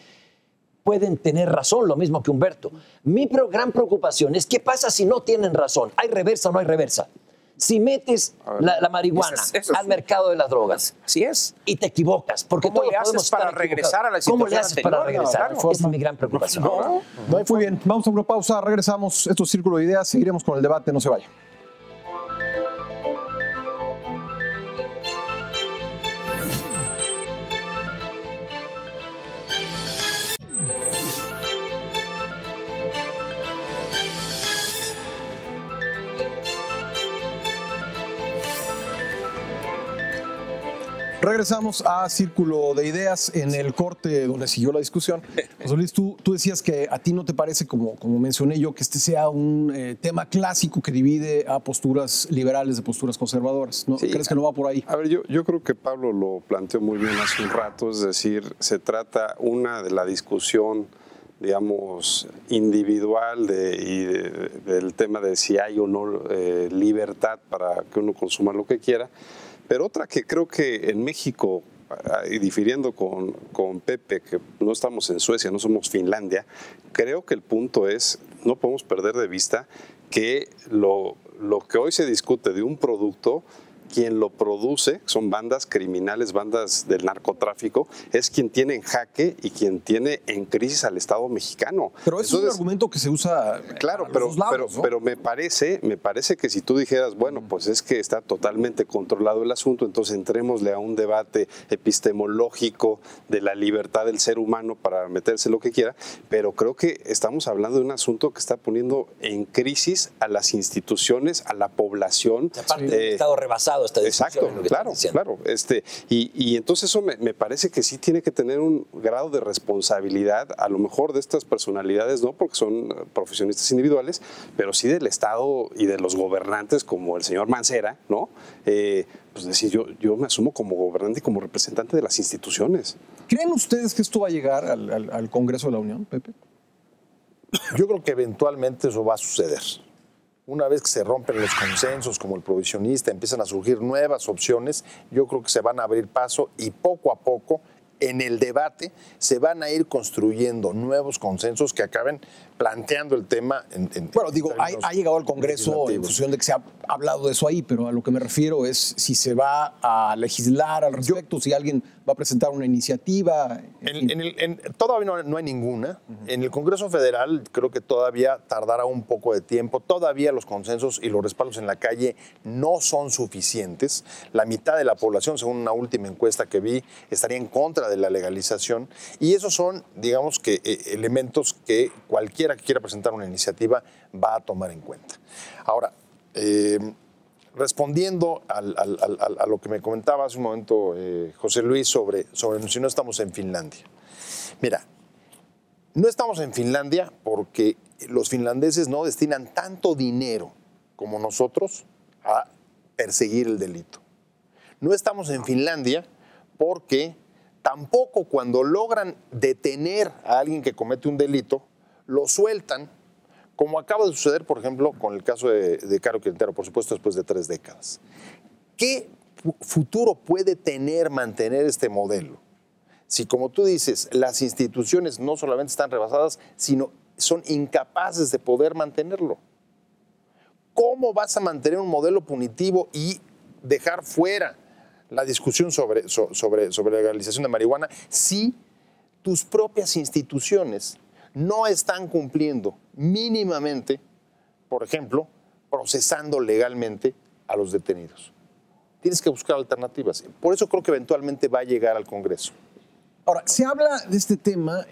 Pueden tener razón, lo mismo que Humberto. Mi gran preocupación es qué pasa si no tienen razón. ¿Hay reversa o no hay reversa? Si metes la marihuana Eso es- al mercado de las drogas Así es. y te equivocas, porque ¿Cómo todos le haces podemos para estar equivocados. regresar a la ¿Cómo le situación haces para anterior? regresar? Claro. Esa es mi gran preocupación. No. Muy bien, vamos a una pausa, regresamos. Esto es Círculo de Ideas, seguiremos con el debate, no se vaya. Regresamos a Círculo de Ideas en el corte donde siguió la discusión. José Luis, tú decías que a ti no te parece, como mencioné yo, que este sea un tema clásico que divide a posturas liberales de posturas conservadoras. ¿No? Sí. ¿Crees que no va por ahí? A ver, yo creo que Pablo lo planteó muy bien hace un rato, es decir, se trata de la discusión, digamos, individual del tema de si hay o no libertad para que uno consuma lo que quiera, pero otra que creo que en México, y difiriendo con Pepe, que no estamos en Suecia, no somos Finlandia, creo que el punto es, no podemos perder de vista que lo que hoy se discute de un producto quien lo produce, son bandas criminales, bandas del narcotráfico, es quien tiene en jaque y quien tiene en crisis al Estado mexicano. Pero es un argumento que se usa claro, a los dos lados, ¿no? pero me parece que si tú dijeras, bueno, pues es que está totalmente controlado el asunto, entonces entrémosle a un debate epistemológico de la libertad del ser humano para meterse lo que quiera, pero creo que estamos hablando de un asunto que está poniendo en crisis a las instituciones, a la población. Aparte del Estado rebasado esta discusión. Exacto, claro. Y entonces eso me parece que sí tiene que tener un grado de responsabilidad, a lo mejor de estas personalidades, no porque son profesionistas individuales, pero sí del Estado y de los gobernantes como el señor Mancera, ¿no? Pues decir, yo me asumo como gobernante y como representante de las instituciones. ¿Creen ustedes que esto va a llegar al Congreso de la Unión, Pepe? Yo creo que eventualmente eso va a suceder. Una vez que se rompen los consensos como el provisionista, empiezan a surgir nuevas opciones, yo creo que se van a abrir paso y poco a poco en el debate se van a ir construyendo nuevos consensos que acaben planteando el tema bueno, digo, ha llegado al Congreso en función de que se ha hablado de eso ahí, pero a lo que me refiero es si se va a legislar al respecto, si alguien va a presentar una iniciativa. Todavía no hay ninguna. En el Congreso Federal creo que todavía tardará un poco de tiempo. Todavía los consensos y los respaldos en la calle no son suficientes. La mitad de la población, según una última encuesta que vi, estaría en contra de la legalización. Y esos son, digamos, que elementos que cualquiera que quiera presentar una iniciativa va a tomar en cuenta. Ahora, respondiendo a lo que me comentaba hace un momento José Luis sobre si no estamos en Finlandia. Mira, no estamos en Finlandia porque los finlandeses no destinan tanto dinero como nosotros a perseguir el delito. No estamos en Finlandia porque tampoco cuando logran detener a alguien que comete un delito, lo sueltan, como acaba de suceder, por ejemplo, con el caso de Caro Quintero, por supuesto, después de 3 décadas. ¿Qué futuro puede mantener este modelo? Si, como tú dices, las instituciones no solamente están rebasadas, sino son incapaces de poder mantenerlo. ¿Cómo vas a mantener un modelo punitivo y dejar fuera la discusión sobre la legalización de marihuana si tus propias instituciones no están cumpliendo mínimamente, por ejemplo, procesando legalmente a los detenidos? Tienes que buscar alternativas. Por eso creo que eventualmente va a llegar al Congreso. Ahora, se habla de este tema,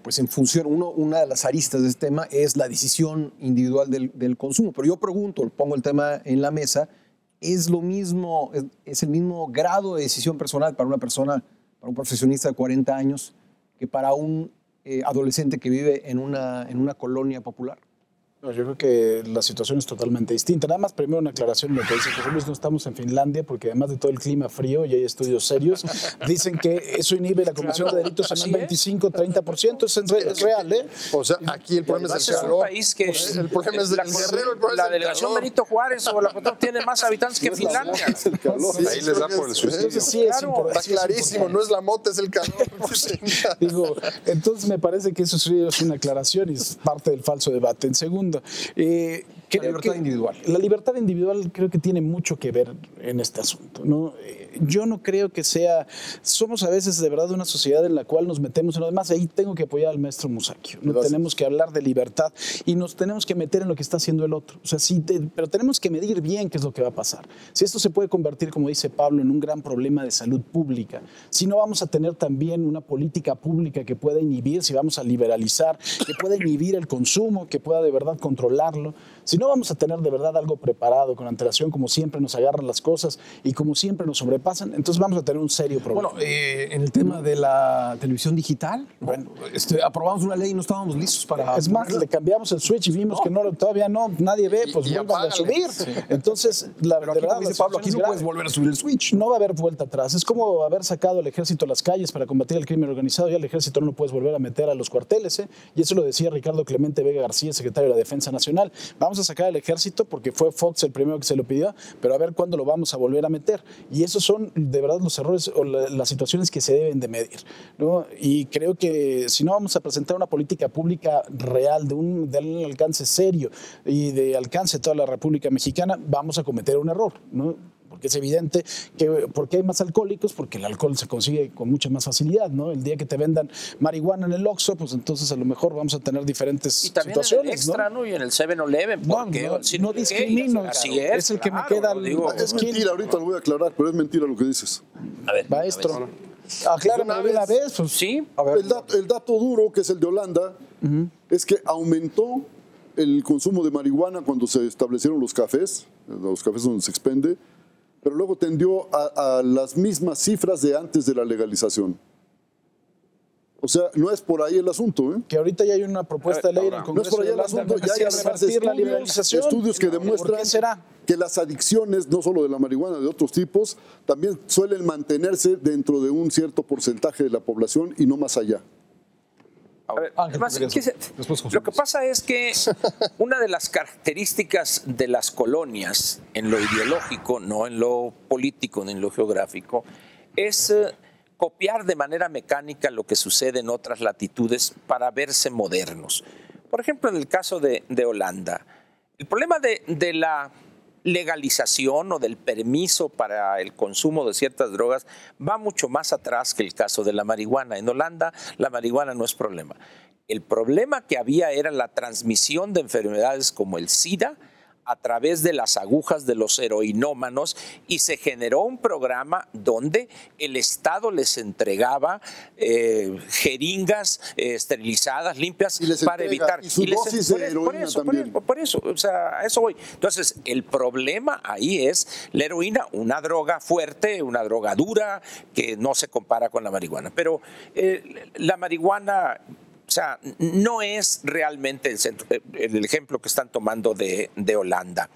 pues en función, una de las aristas de este tema es la decisión individual del consumo. Pero yo pregunto, pongo el tema en la mesa, ¿es lo mismo, es el mismo grado de decisión personal para una persona, para un profesionista de 40 años, que para un adolescente que vive en una colonia popular? No, yo creo que la situación es totalmente distinta. Nada más primero una aclaración de lo que dice José Luis, no estamos en Finlandia porque además de todo el clima frío y hay estudios serios, dicen que eso inhibe la comisión de delitos en un 25-30%, es real, ¿eh? O sea, aquí el problema es el calor. Es un país que el problema es el Guerrero, la delegación Benito Juárez o la Potosí tiene más habitantes que Finlandia. Es el calor. Ahí les da por el suicidio. Sí, Está clarísimo, no es la mota, es el calor. Digo, entonces me parece que eso sí es una aclaración y es parte del falso debate. En segundo, la libertad individual. La libertad individual creo que tiene mucho que ver en este asunto, ¿no? Yo no creo que somos a veces de verdad una sociedad en la cual nos metemos en lo demás. Ahí tengo que apoyar al maestro Musacchio. No tenemos que hablar de libertad y nos tenemos que meter en lo que está haciendo el otro. O sea, pero tenemos que medir bien qué es lo que va a pasar. Si esto se puede convertir, como dice Pablo, en un gran problema de salud pública, si no vamos a tener también una política pública que pueda inhibir, si vamos a liberalizar, que pueda inhibir el consumo, que pueda de verdad controlarlo, si no vamos a tener de verdad algo preparado con antelación, como siempre nos agarran las cosas y como siempre nos sobrepasan, entonces vamos a tener un serio problema. Bueno, en el tema de la televisión digital, bueno, aprobamos una ley y no estábamos listos para... Es más, le cambiamos el switch y vimos que todavía nadie ve, pues vuelvan a subir. Sí. Entonces, la verdad, dice Pablo, aquí no puedes volver a subir el switch. No va a haber vuelta atrás. Es como haber sacado al ejército a las calles para combatir el crimen organizado. Ya el ejército no lo puedes volver a meter a los cuarteles, ¿eh? Y eso lo decía Ricardo Clemente Vega García, secretario de la Defensa Nacional. Vamos a sacar al ejército porque fue Fox el primero que se lo pidió, pero a ver cuándo lo vamos a volver a meter. Y esos son de verdad los errores o las situaciones que se deben de medir, ¿no? Y creo que si no vamos a presentar una política pública real, de un alcance serio y de alcance de toda la República Mexicana, vamos a cometer un error, ¿no? porque es evidente que ¿por qué hay más alcohólicos? Porque el alcohol se consigue con mucha más facilidad, ¿no? El día que te vendan marihuana en el Oxxo, pues entonces a lo mejor vamos a tener diferentes y también situaciones, en el Extra, ¿no? Y en el 7-Eleven. No discrimino. Así es el que claro, me queda. digo, Es mentira, ahorita lo voy a aclarar, pero es mentira lo que dices. A ver, Maestro. Aclárame de una vez. Pues, sí. A ver, El dato duro, que es el de Holanda, es que aumentó el consumo de marihuana cuando se establecieron los cafés donde se expende, pero luego tendió a las mismas cifras de antes de la legalización. O sea, no es por ahí el asunto, ¿eh? que ahorita ya hay una propuesta de ley en el No es Congreso por ahí de el Holanda asunto, que ya hay quiere además revertir la liberalización. estudios que ¿Por demuestran qué será? que las adicciones, no solo de la marihuana, de otros tipos, también suelen mantenerse dentro de un cierto porcentaje de la población y no más allá. A ver, Ángel, además, después José lo que Luis. pasa es que una de las características de las colonias en lo ideológico, no en lo político ni en lo geográfico, es copiar de manera mecánica lo que sucede en otras latitudes para verse modernos. Por ejemplo, en el caso de Holanda, el problema de la legalización o del permiso para el consumo de ciertas drogas va mucho más atrás que el caso de la marihuana. En Holanda la marihuana no es problema. El problema que había era la transmisión de enfermedades como el SIDA a través de las agujas de los heroinómanos, y se generó un programa donde el Estado les entregaba jeringas esterilizadas, limpias, Y les para entrega, evitar. y su dosis de heroína también. Por eso, o sea, a eso voy. Entonces, el problema ahí es la heroína, una droga fuerte, una droga dura, que no se compara con la marihuana. Pero la marihuana, o sea, no es realmente el ejemplo que están tomando de Holanda.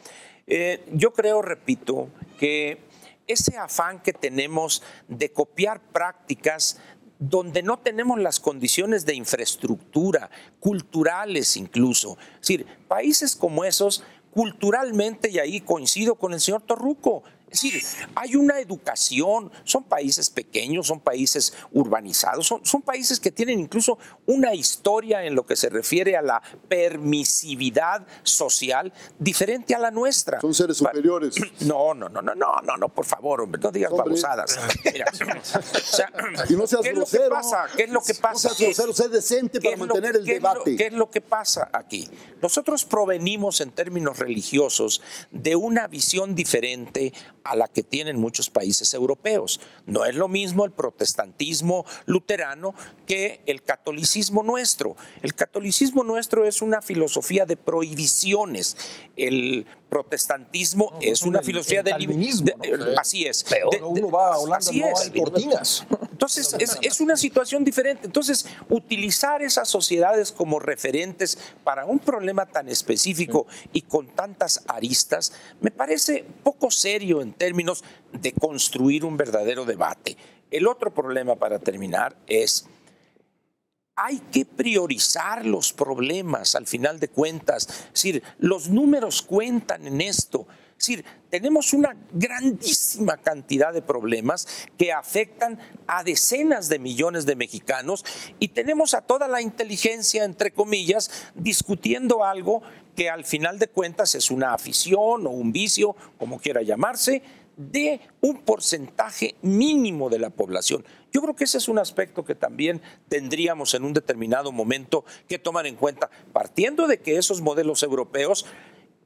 Yo creo, repito, que ese afán que tenemos de copiar prácticas donde no tenemos las condiciones de infraestructura, culturales incluso. Es decir, países como esos, culturalmente, y ahí coincido con el señor Torruco, es decir, hay una educación, son países pequeños, son países urbanizados, son países que tienen incluso una historia en lo que se refiere a la permisividad social diferente a la nuestra. Son seres superiores. No, por favor, hombre, no digas babosadas. Mira, o sea, Y no seas ¿qué es lo que grosero. pasa? ¿Qué es lo que pasa? No seas grosero, sé decente para mantener el debate. ¿Qué es lo que pasa aquí? Nosotros provenimos en términos religiosos de una visión diferente a la que tienen muchos países europeos. No es lo mismo el protestantismo luterano que el catolicismo nuestro. El catolicismo nuestro es una filosofía de prohibiciones. El protestantismo es una filosofía de calvinismo, ¿no? así es. Uno va a Holanda, Así no es. hay cortinas. Entonces, es una situación diferente. Entonces, utilizar esas sociedades como referentes para un problema tan específico y con tantas aristas, me parece poco serio en términos de construir un verdadero debate. El otro problema, para terminar, es: hay que priorizar los problemas al final de cuentas. Es decir, los números cuentan en esto. Es decir, tenemos una grandísima cantidad de problemas que afectan a decenas de millones de mexicanos, y tenemos a toda la inteligencia, entre comillas, discutiendo algo que al final de cuentas es una afición o un vicio, como quiera llamarse, de un porcentaje mínimo de la población. Yo creo que ese es un aspecto que también tendríamos en un determinado momento que tomar en cuenta, partiendo de que esos modelos europeos,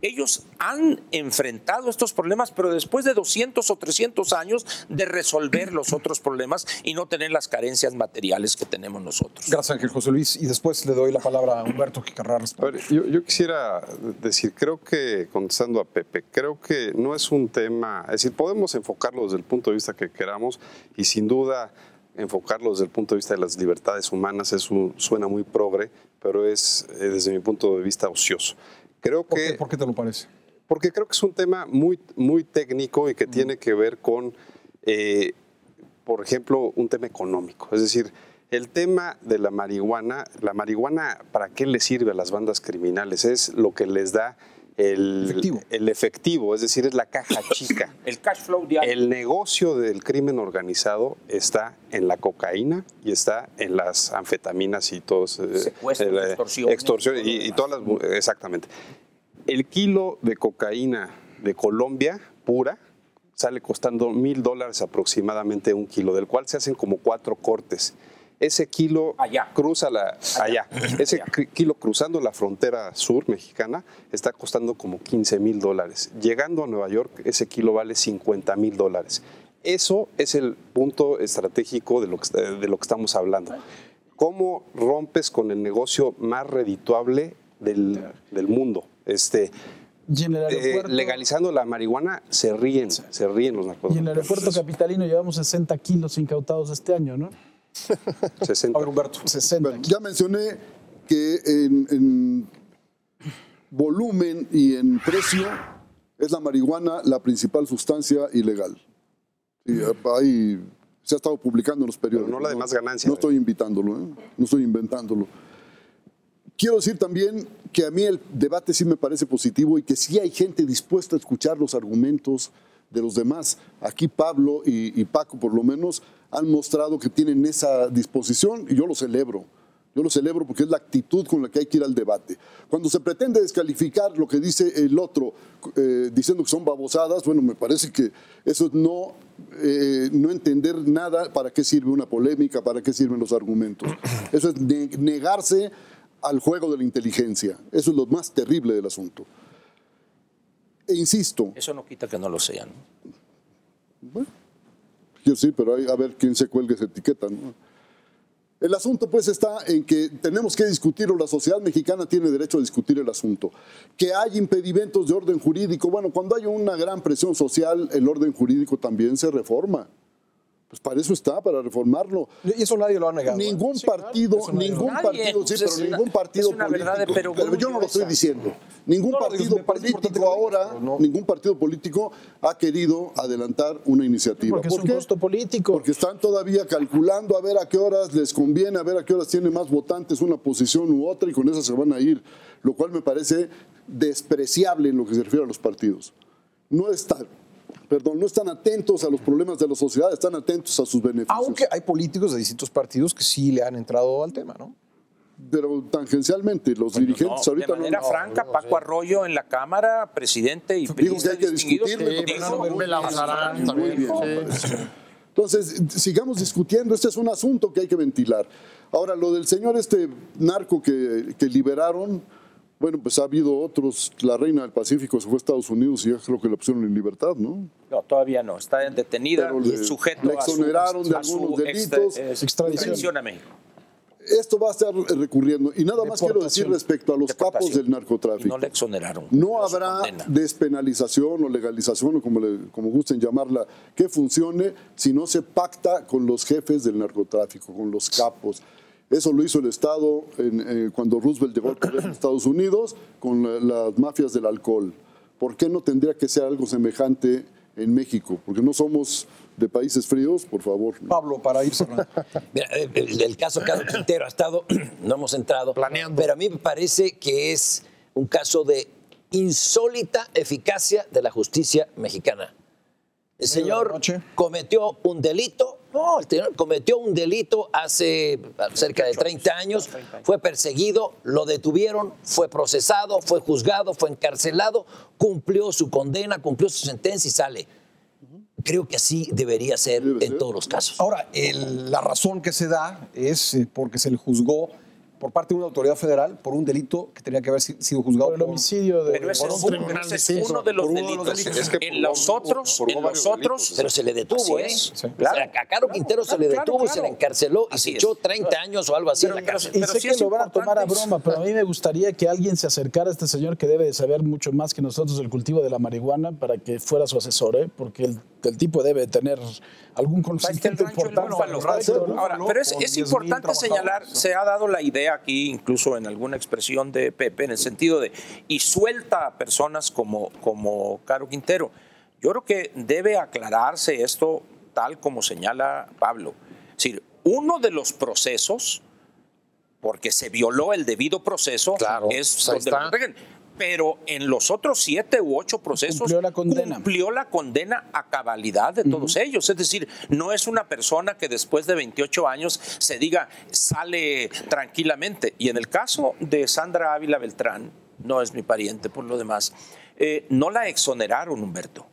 ellos han enfrentado estos problemas, pero después de 200 o 300 años de resolver los otros problemas y no tener las carencias materiales que tenemos nosotros. Gracias, Ángel. José Luis. Y después le doy la palabra a Humberto, que querrá responder. A ver, yo quisiera decir, creo que, contestando a Pepe, creo que no es un tema, es decir, podemos enfocarlo desde el punto de vista que queramos, y sin duda enfocarlo desde el punto de vista de las libertades humanas suena muy progre, pero es, desde mi punto de vista, ocioso. Creo que, ¿Por qué te lo parece? Porque creo que es un tema muy, muy técnico y que tiene que ver con, por ejemplo, un tema económico. Es decir, el tema de la marihuana, ¿para qué le sirve a las bandas criminales? Es lo que les da el efectivo, es decir, es la caja chica. El cash flow diario. El negocio del crimen organizado está en la cocaína y está en las anfetaminas y todos. Secuestro, extorsión y todas las. Exactamente. El kilo de cocaína de Colombia pura sale costando $1,000 aproximadamente un kilo, del cual se hacen como 4 cortes. Ese kilo cruza ese kilo cruzando la frontera sur mexicana está costando como $15,000. Llegando a Nueva York, ese kilo vale $50,000. Eso es el punto estratégico de lo que estamos hablando. ¿Cómo rompes con el negocio más redituable del mundo? Legalizando la marihuana, se ríen los narcotráficos. Y en el aeropuerto capitalino llevamos 60 kilos incautados este año, ¿no? 60. Humberto. 60. Ya mencioné que en volumen y en precio es la marihuana la principal sustancia ilegal. Y ahí se ha estado publicando en los periódicos. Pero no la de más ganancia. No estoy invitándolo, no estoy inventándolo. Quiero decir también que a mí el debate sí me parece positivo y que sí hay gente dispuesta a escuchar los argumentos de los demás. Aquí Pablo y Paco, por lo menos, han mostrado que tienen esa disposición y yo lo celebro. Yo lo celebro porque es la actitud con la que hay que ir al debate. Cuando se pretende descalificar lo que dice el otro, diciendo que son babosadas, bueno, me parece que eso es no entender nada, para qué sirve una polémica, para qué sirven los argumentos. Eso es negarse al juego de la inteligencia. Eso es lo más terrible del asunto. E insisto. Eso no quita que no lo sean. Bueno, yo sí, pero hay a ver quién se cuelga esa etiqueta, ¿no? El asunto pues está en que tenemos que discutirlo, la sociedad mexicana tiene derecho a discutir el asunto. Que hay impedimentos de orden jurídico, bueno, cuando hay una gran presión social, el orden jurídico también se reforma. Pues para eso está, para reformarlo. Y eso nadie lo ha negado. Ningún partido, claro, ningún partido, sí, pero ningún partido político, pero yo no lo estoy diciendo. Ningún partido político ahora, ningún partido político ha querido adelantar una iniciativa. Porque es un costo político. Porque están todavía calculando a ver a qué horas les conviene, a ver a qué horas tiene más votantes una posición u otra y con eso se van a ir, lo cual me parece despreciable en lo que se refiere a los partidos. No están atentos a los problemas de la sociedad, están atentos a sus beneficios. Aunque hay políticos de distintos partidos que sí le han entrado al tema, ¿no? Pero tangencialmente, los dirigentes ahorita no. De manera franca, Paco Arroyo en la Cámara, presidente y digo que hay que discutir. Entonces, sigamos discutiendo. Este es un asunto que hay que ventilar. Ahora, lo del señor narco que liberaron, bueno, pues ha habido otros. La reina del Pacífico se fue a Estados Unidos y ya creo que la pusieron en libertad, ¿no? No, todavía no. Está detenida y sujeto le exoneraron de algunos delitos. Extradición a México. Esto va a estar recurriendo. Y nada más quiero decir respecto a los capos del narcotráfico. Y no le exoneraron. No habrá despenalización o legalización, o como gusten llamarla, que funcione si no se pacta con los jefes del narcotráfico, con los capos. Eso lo hizo el Estado cuando Roosevelt llegó al poder en Estados Unidos con las mafias del alcohol. ¿Por qué no tendría que ser algo semejante en México? Porque no somos de países fríos, por favor. Pablo, para ir cerrando. Mira, el caso Caro Quintero ha estado, no hemos entrado, planeando, pero a mí me parece que es un caso de insólita eficacia de la justicia mexicana. El señor cometió un delito, hace cerca de 30 años, fue perseguido, lo detuvieron, fue procesado, fue juzgado, fue encarcelado, cumplió su condena, cumplió su sentencia y sale. Creo que así debería ser en todos los casos. Ahora, la razón que se da es porque se le juzgó por parte de una autoridad federal por un delito que tenía que haber sido juzgado por el homicidio de... Pero ese es uno de los delitos. Es que en los otros, pero se le detuvo, ¿eh? Sí. Claro. A Caro Quintero se le detuvo y se le encarceló y se echó 30 años o algo así en la cárcel. Y sé que lo van a tomar a broma, pero a mí me gustaría que alguien se acercara a este señor que debe de saber mucho más que nosotros del cultivo de la marihuana para que fuera su asesor, ¿eh? Porque el tipo debe tener algún conocimiento importante. Ahora, pero es importante señalar, se ha dado la idea aquí, incluso en alguna expresión de Pepe, en el sentido de, y suelta a personas como Caro Quintero. Yo creo que debe aclararse esto tal como señala Pablo. Es decir, uno de los procesos, porque se violó el debido proceso, claro, es donde lo protegen. Pero en los otros 7 u 8 procesos cumplió la condena a cabalidad de todos ellos. Es decir, no es una persona que después de 28 años se diga, sale tranquilamente. Y en el caso de Sandra Ávila Beltrán, no es mi pariente por lo demás, no la exoneraron, Humberto.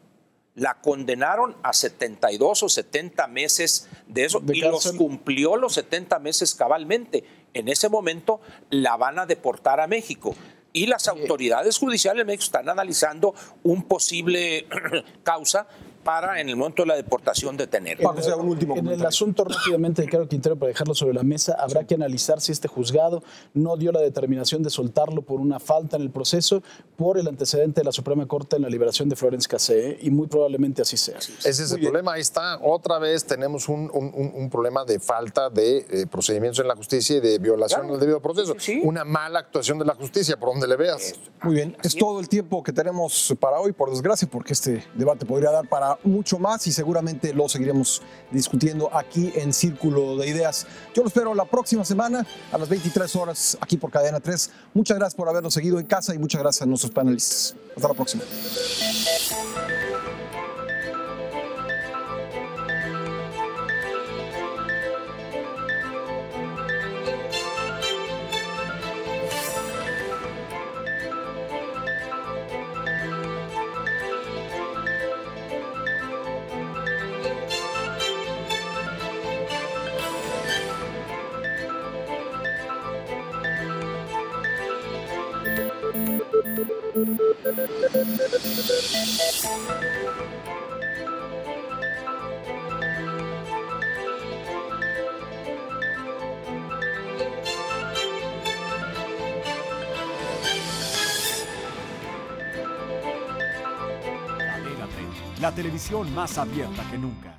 la condenaron a 72 o 70 meses de eso De y cárcel. los cumplió los 70 meses cabalmente. En ese momento la van a deportar a México. Y las autoridades judiciales de México están analizando un posible causa para, en el momento de la deportación, detenerlo. Paco, sea un último En el comentario. asunto rápidamente de Ricardo Quintero, para dejarlo sobre la mesa, habrá que analizar si este juzgado no dio la determinación de soltarlo por una falta en el proceso por el antecedente de la Suprema Corte en la liberación de Florence Cassé, y muy probablemente así sea. Ese es el problema, ahí está. Otra vez tenemos un problema de falta de procedimientos en la justicia y de violación del debido proceso. Sí. Una mala actuación de la justicia, por donde le veas. Muy bien, es todo el tiempo que tenemos para hoy, por desgracia, porque este debate podría dar para mucho más y seguramente lo seguiremos discutiendo aquí en Círculo de Ideas. Yo lo espero la próxima semana a las 23 horas aquí por Cadena 3. Muchas gracias por habernos seguido en casa y muchas gracias a nuestros panelistas. Hasta la próxima. Cadena 30, la televisión más abierta que nunca.